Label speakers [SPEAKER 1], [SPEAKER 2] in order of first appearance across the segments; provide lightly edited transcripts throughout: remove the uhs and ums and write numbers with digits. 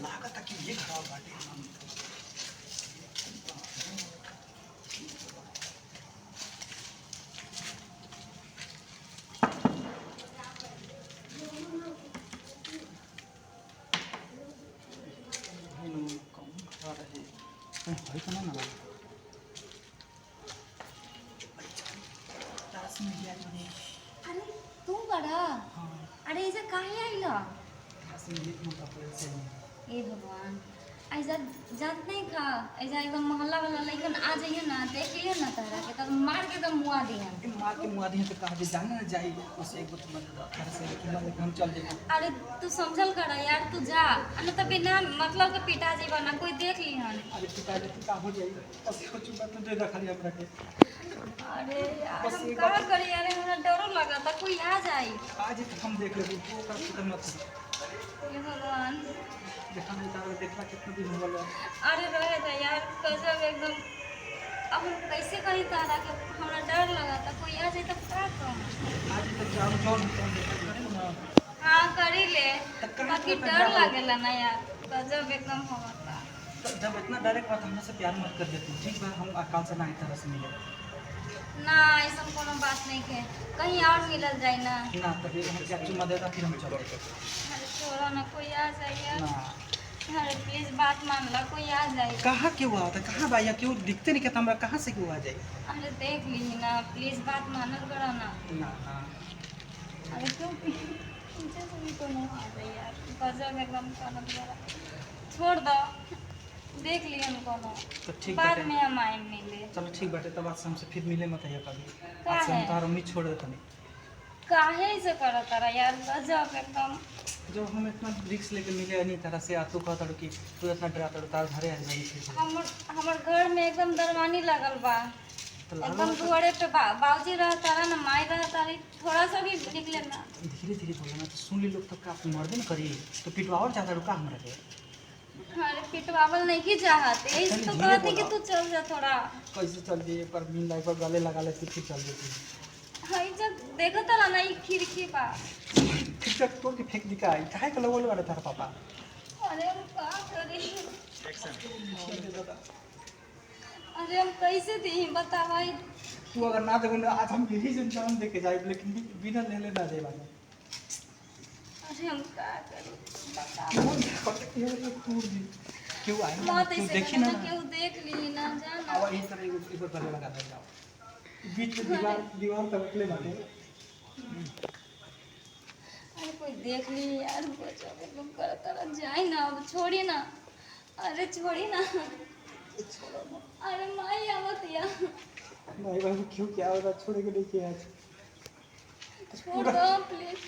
[SPEAKER 1] लागत कि ये खराब बाटे
[SPEAKER 2] अरे तू बड़ा अरे ऐसा काहे आइला ए भगवान ऐसा जात नहीं खा ऐसा एकदम मोहल्ला वाला लेकिन आ जाइए ना देख लियो ना तारा के तब मार के एकदम मुआ दिहन
[SPEAKER 1] मार के मुआ दिहन तो कहा जे जाने ना जाई उसे एक बार मत घर से कि हम चल जाए।
[SPEAKER 2] अरे तू समझल कर यार तू जा न तो बिना मतलब के पिटा जेबा ना कोई देख लिहन।
[SPEAKER 1] अरे पिटा ले का हो जाई बस कुछ बात दे दा खाली हमरा के।
[SPEAKER 2] अरे यार हम का करी यार हमरा डर लगा था कोई आ जाई
[SPEAKER 1] आज तक हम देख लेबो वो का फिक्र मत
[SPEAKER 2] हे भगवान
[SPEAKER 1] देखा नहीं तारा देखला कितना दिन हो गया।
[SPEAKER 2] अरे रहे था यार गजब एकदम अब हम कैसे कही तारा के हमरा डर लगा था कोई आ जाए तो का कहूं
[SPEAKER 1] आज तक जाओ जॉन करे ना
[SPEAKER 2] हां करी ले बाकी डर लागेला ना यार गजब एकदम होता।
[SPEAKER 1] तो जब इतना डायरेक्ट बात हमसे से प्यार मत कर देती ठीक है हम अकाल से ना ही तरह से मिले
[SPEAKER 2] ना ऐसा कोनो बात नहीं है कहीं और मिलल जाए ना
[SPEAKER 1] ना तभी हम क्या चुमा देता फिर हम चले
[SPEAKER 2] अरे छोड़ो ना कोई आ जाए यार
[SPEAKER 1] ना
[SPEAKER 2] अरे प्लीज बात मान ला कोई आ जाए
[SPEAKER 1] कहाँ क्यों आता कहाँ भैया क्यों दिखते नहीं कहता हमरा कहाँ से क्यों आ जाए।
[SPEAKER 2] अरे देख ली ना प्लीज बात मानल करो ना
[SPEAKER 1] ना ना
[SPEAKER 2] अरे क्यों पीछे से भी कोनो आ जाए यार गजब एकदम कानत जरा छोड़ दो देख लियन कोनो
[SPEAKER 1] तो ठीक
[SPEAKER 2] बाद
[SPEAKER 1] बाटे
[SPEAKER 2] में हम आए मिले
[SPEAKER 1] चलो ठीक बाटे तब आज से हमसे फिर मिले मत है कभी
[SPEAKER 2] का
[SPEAKER 1] आज से हम
[SPEAKER 2] है?
[SPEAKER 1] तार उम्मीद छोड़ देता नहीं
[SPEAKER 2] काहे से करत तारा यार गजब एकदम
[SPEAKER 1] जब हम इतना रिक्स लेके मिले नहीं तरह से तू कहता कि तू इतना डराता तार घरे आ जाएगी फिर
[SPEAKER 2] हमर घर में एकदम दरवानी लगल बा
[SPEAKER 1] तो
[SPEAKER 2] एकदम दुआरे पे बाबूजी रहा तारा ना माई रहा तारी थोड़ा सा भी निकले ना
[SPEAKER 1] धीरे धीरे बोला ना तो सुन ली लोग तो का मर्दे न करी तो पिटवाओ ज्यादा रुका हमरा के
[SPEAKER 2] अरे पिटवावल नहीं की चाहत यही से तो कहती कि तू चल जा थोड़ा
[SPEAKER 1] कैसे चल दिए पर मीन लाइफ पर गले लगा लेती फिर चल देती
[SPEAKER 2] हां जब देखो तला ना ये खिड़की बा
[SPEAKER 1] फिर तक तोड़ के फेंक दिखा काहे के लोग वाले तारा पापा
[SPEAKER 2] अरे हम का करी
[SPEAKER 1] एक्शन
[SPEAKER 2] अरे हम कैसे दी बता भाई
[SPEAKER 1] तू अगर ना देखो ना आज हम यही से जान देके जाए लेकिन बिना ले ले ना जाए बाबा
[SPEAKER 2] अरे हम का करी बता
[SPEAKER 1] क्यों आए
[SPEAKER 2] मत
[SPEAKER 1] क्यों
[SPEAKER 2] ऐसे
[SPEAKER 1] देखी
[SPEAKER 2] करना
[SPEAKER 1] ना
[SPEAKER 2] क्यों देख ली ना जाना
[SPEAKER 1] अब इस तरह एक बार गले लगा दे जाओ बीच में दीवार तक ले मारे
[SPEAKER 2] अरे कोई देख ली यार बच्चा एकदम कर तरह जाए ना अब छोड़ी ना अरे छोड़ी ना अरे माई आवत या
[SPEAKER 1] नहीं बाबू क्यों क्या होगा छोड़ के लेके आज
[SPEAKER 2] छोड़ दो प्लीज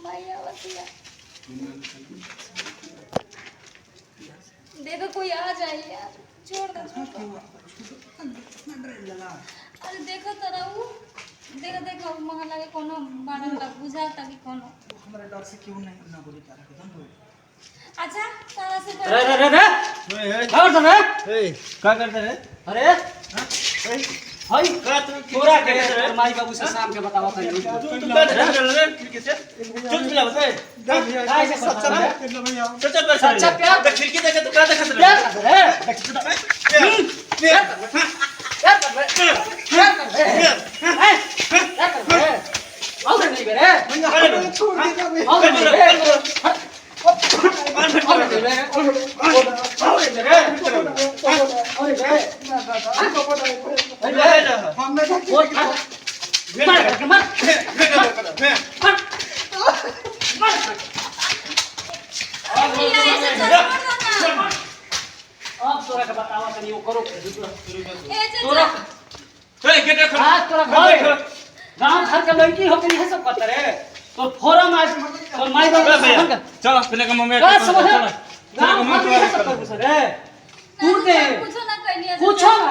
[SPEAKER 2] माई आवत या देखो कोई आ जाए यार छोड़ दो अरे देखो तरह वो देखो देखो मोहल्ला के कोनो बारन लग बुझाता कि कोनो
[SPEAKER 1] हमारे डर से क्यों नहीं ना बोली तारा के दम
[SPEAKER 2] अच्छा तारा से
[SPEAKER 3] अरे अरे अरे क्या करता रे
[SPEAKER 1] क्या करते रे
[SPEAKER 3] अरे हाय का तू पूरा के माई बाबू से शाम के बतावा था
[SPEAKER 1] तू क्या कर रहे खिड़की से
[SPEAKER 3] चुप चला बस
[SPEAKER 1] काय से सच्चा है भैया
[SPEAKER 3] सच्चा अच्छा प्यार
[SPEAKER 1] खिड़की देखे तो क्या देखत
[SPEAKER 3] क्या कर रहे क्या कर रहे क्या कर रहे क्या कर रहे आओ नहीं बेरे
[SPEAKER 1] भैया छोड़ दे भैया
[SPEAKER 3] आओ नहीं बेरे गाँव घर के लड़की हो गई है सब पता है तो फोरम आज और माई बाबू
[SPEAKER 1] चलो पहले का मम्मी
[SPEAKER 3] क्या समझ गाँव घर में सब कर सर है तू दे
[SPEAKER 2] कुछ ना कहलिए
[SPEAKER 3] पूछो ना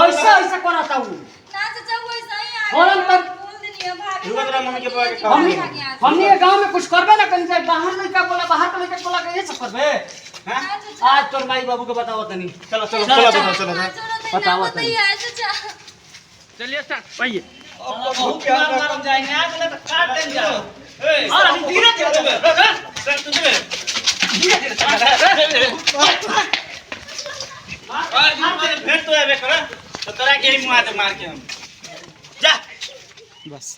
[SPEAKER 3] ऐसा ऐसा कराता हूँ
[SPEAKER 2] ना चाचा वो ऐसा ही आ
[SPEAKER 3] फोरम पर
[SPEAKER 2] बोल दिया भाभी
[SPEAKER 1] रुको जरा मम्मी के पास काम
[SPEAKER 3] हमने गांव में कुछ करबे ना कहीं जाए बाहर नहीं का बोला बाहर का लेके बोला के ये सब करबे आज तोर माई बाबू के बताओ तनी
[SPEAKER 1] चलो चलो चलो चलो
[SPEAKER 3] बताओ तनी
[SPEAKER 1] चलिए स्टार्ट आइए
[SPEAKER 3] बहुत क्या मालूम जाएंगे आज ले तो काट देंगे और अभी धीरे धीरे
[SPEAKER 1] तुझे
[SPEAKER 3] भेट तो है बेकरा तो तोरा के ही मुआ दे मार के हम जा
[SPEAKER 1] बस